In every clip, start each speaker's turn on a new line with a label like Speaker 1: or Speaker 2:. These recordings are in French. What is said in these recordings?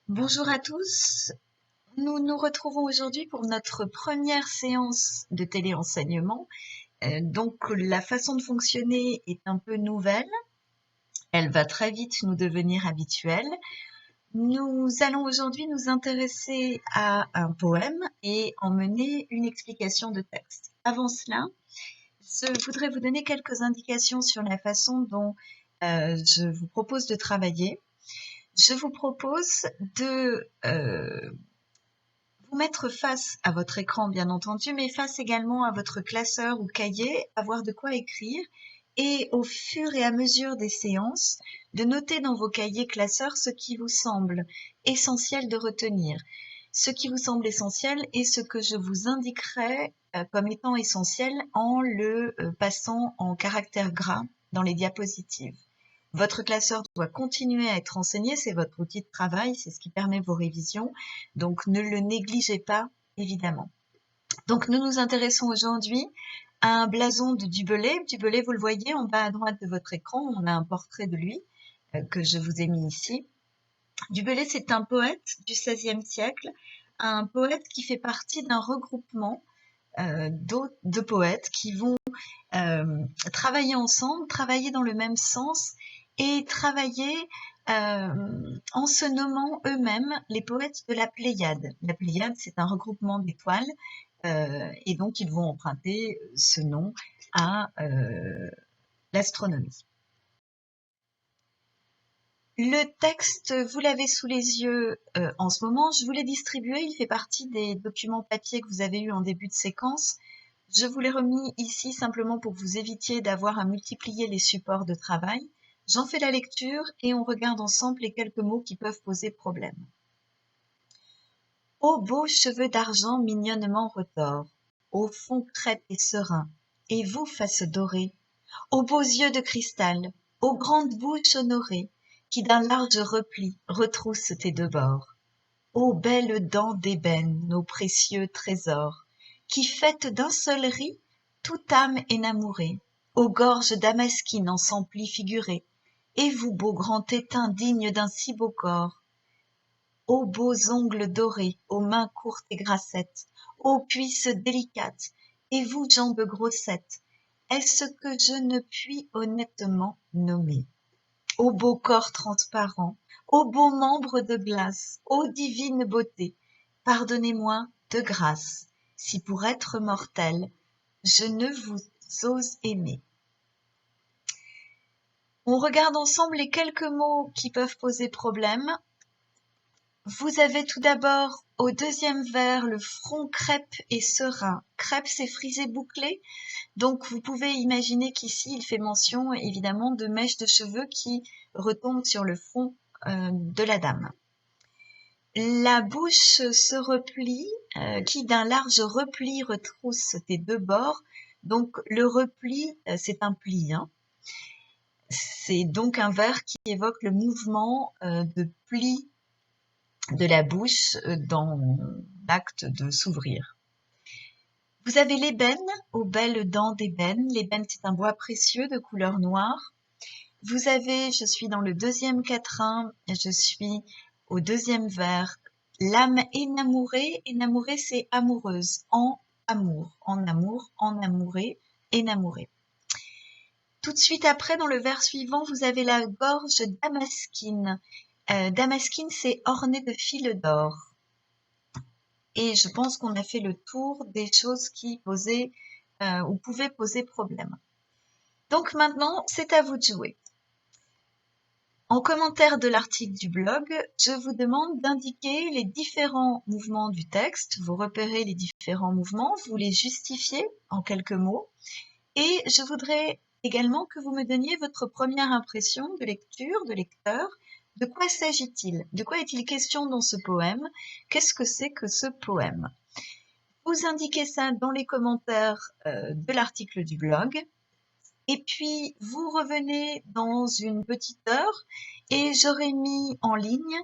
Speaker 1: Bonjour à tous, nous nous retrouvons aujourd'hui pour notre première séance de téléenseignement. Donc la façon de fonctionner est un peu nouvelle, elle va très vite nous devenir habituelle. Nous allons aujourd'hui nous intéresser à un poème et en mener une explication de texte. Avant cela, je voudrais vous donner quelques indications sur la façon dont je vous propose de travailler. Je vous propose de vous mettre face à votre écran, bien entendu, mais face également à votre classeur ou cahier, avoir de quoi écrire et au fur et à mesure des séances, de noter dans vos cahiers classeurs ce qui vous semble essentiel de retenir. Ce qui vous semble essentiel est ce que je vous indiquerai comme étant essentiel en le passant en caractère gras dans les diapositives. Votre classeur doit continuer à être enseigné, c'est votre outil de travail, c'est ce qui permet vos révisions, donc ne le négligez pas, évidemment. Donc nous nous intéressons aujourd'hui à un blason de Du Bellay. Du Bellay, vous le voyez en bas à droite de votre écran, on a un portrait de lui que je vous ai mis ici. Du Bellay, c'est un poète du XVIe siècle, un poète qui fait partie d'un regroupement de poètes qui vont travailler ensemble, travailler dans le même sens et travailler en se nommant eux-mêmes les poètes de la Pléiade. La Pléiade, c'est un regroupement d'étoiles et donc ils vont emprunter ce nom à l'astronomie. Le texte, vous l'avez sous les yeux en ce moment, je vous l'ai distribué, il fait partie des documents papier que vous avez eus en début de séquence. Je vous l'ai remis ici simplement pour que vous évitiez d'avoir à multiplier les supports de travail. J'en fais la lecture et on regarde ensemble les quelques mots qui peuvent poser problème. Ô beaux cheveux d'argent mignonnement retors, ô fond crêpe et serein, et vous face dorée, ô beaux yeux de cristal, ô grande bouche honorée, qui d'un large repli retrousse tes deux bords, ô belles dents d'ébène, nos précieux trésors, qui faites d'un seul riz toute âme énamourée, aux gorges damasquines en sans plis figurés, et vous beau grand étain digne d'un si beau corps, ô beaux ongles dorés, aux mains courtes et grassettes, ô cuisses délicates, et vous jambes grossettes, est-ce que je ne puis honnêtement nommer? Ô beau corps transparent, ô beaux membres de glace, ô divine beauté, pardonnez-moi de grâce, si pour être mortel, je ne vous ose aimer. On regarde ensemble les quelques mots qui peuvent poser problème. Vous avez tout d'abord au deuxième vers le front crêpe et serein. Crêpe, c'est frisé bouclé, donc vous pouvez imaginer qu'ici il fait mention évidemment de mèches de cheveux qui retombent sur le front de la dame. La bouche se replie, qui d'un large repli retrousse tes deux bords. Donc le repli, c'est un pli. C'est donc un vers qui évoque le mouvement de pli de la bouche dans l'acte de s'ouvrir. Vous avez l'ébène, aux belles dents d'ébène. L'ébène, c'est un bois précieux de couleur noire. Vous avez, je suis dans le deuxième quatrain, je suis au deuxième vers, l'âme énamourée. Énamourée, c'est amoureuse, en amour, en amour, en amouré, énamourée. Tout de suite après, dans le vers suivant, vous avez la gorge damasquine. Damasquine, c'est orné de fils d'or. Et je pense qu'on a fait le tour des choses qui posaient ou pouvaient poser problème. Donc maintenant, c'est à vous de jouer. En commentaire de l'article du blog, je vous demande d'indiquer les différents mouvements du texte. Vous repérez les différents mouvements, vous les justifiez en quelques mots. Et je voudrais également que vous me donniez votre première impression de lecture, de lecteur. De quoi s'agit-il? De quoi est-il question dans ce poème? Qu'est-ce que c'est que ce poème? Vous indiquez ça dans les commentaires de l'article du blog. Et puis, vous revenez dans une petite heure et j'aurai mis en ligne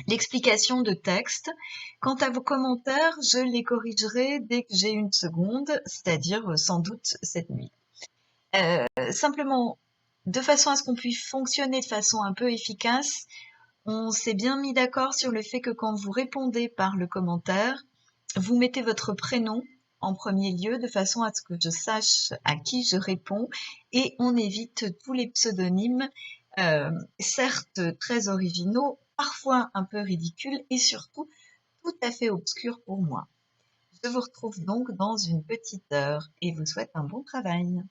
Speaker 1: l'explication de texte. Quant à vos commentaires, je les corrigerai dès que j'ai une seconde, c'est-à-dire sans doute cette nuit. Simplement, de façon à ce qu'on puisse fonctionner de façon un peu efficace, On s'est bien mis d'accord sur le fait que quand vous répondez par le commentaire, vous mettez votre prénom en premier lieu de façon à ce que je sache à qui je réponds et on évite tous les pseudonymes, certes très originaux, parfois un peu ridicules et surtout tout à fait obscurs pour moi. Je vous retrouve donc dans une petite heure et vous souhaite un bon travail.